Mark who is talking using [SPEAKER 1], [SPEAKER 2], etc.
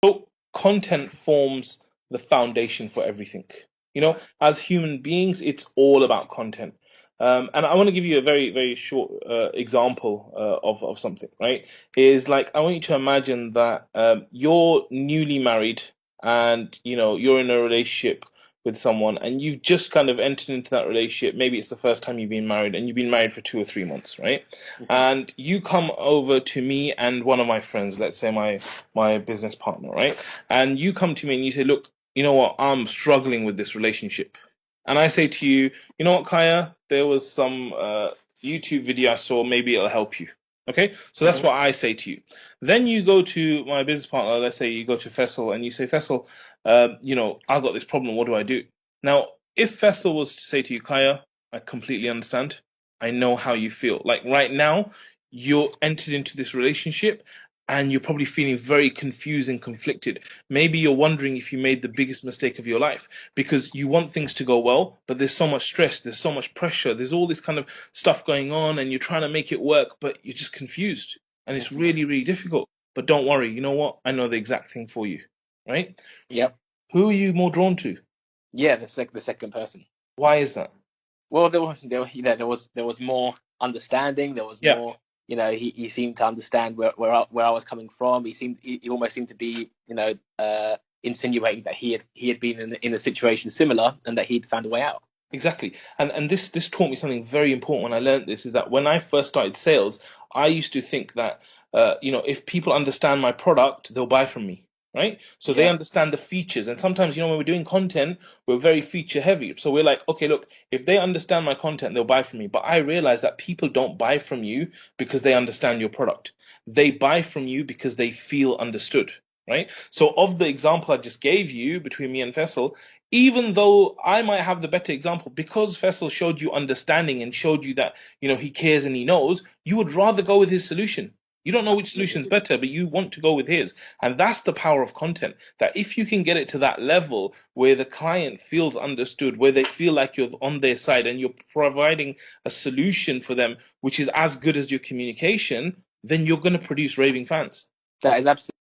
[SPEAKER 1] So content forms the foundation for everything. As human beings, it's all about content. And I want to give you a very, very short example of something, right? Is like, I want you to imagine that you're newly married and, you're in a relationship with someone and you've just kind of entered into that relationship. Maybe it's the first time you've been married and you've been married for 2 or 3 months, right?
[SPEAKER 2] Hmm.
[SPEAKER 1] And you come over to me and one of my friends, let's say my business partner, right? And you come to me and you say, look, you know what, I'm struggling with this relationship. And I say to you, you know what, Kaya, there was some YouTube video I saw, maybe it'll help you. Okay, so that's
[SPEAKER 2] Hmm.
[SPEAKER 1] what I say to you. Then you go to my business partner, let's say you go to Faisal and you say, Faisal, I've got this problem, what do I do? Now, if Faisal was to say to you, Kaya, I completely understand. I know how you feel. Like right now, you're entered into this relationship and you're probably feeling very confused and conflicted. Maybe you're wondering if you made the biggest mistake of your life because you want things to go well, but there's so much stress, there's so much pressure, there's all this kind of stuff going on, and you're trying to make it work, but you're just confused. And it's
[SPEAKER 2] Hmm.
[SPEAKER 1] really, really difficult. But don't worry, you know what? I know the exact thing for you, right?
[SPEAKER 2] Yep.
[SPEAKER 1] Who are you more drawn to?
[SPEAKER 2] Yeah, the second person.
[SPEAKER 1] Why is that?
[SPEAKER 2] Well, there was more understanding. There was
[SPEAKER 1] Yeah,
[SPEAKER 2] more, he seemed to understand where I was coming from. He almost seemed to be, insinuating that he had been in a situation similar and that he'd found a way out.
[SPEAKER 1] exactly. And this taught me something very important when I learned this is that when I first started sales, I used to think that if people understand my product, they'll buy from me. Right? So they
[SPEAKER 2] Yeah.
[SPEAKER 1] understand the features. And sometimes, when we're doing content, we're very feature heavy. So we're like, okay, look, if they understand my content, they'll buy from me. But I realize that people don't buy from you because they understand your product. They buy from you because they feel understood. Right? So of the example I just gave you between me and Faisal, even though I might have the better example, because Faisal showed you understanding and showed you that, he cares and he knows, you would rather go with his solution. You don't know which
[SPEAKER 2] Absolutely.
[SPEAKER 1] solution's better, but you want to go with his. And that's the power of content. That if you can get it to that level where the client feels understood, where they feel like you're on their side and you're providing a solution for them, which is as good as your communication, then you're going to produce raving fans.
[SPEAKER 2] That is absolutely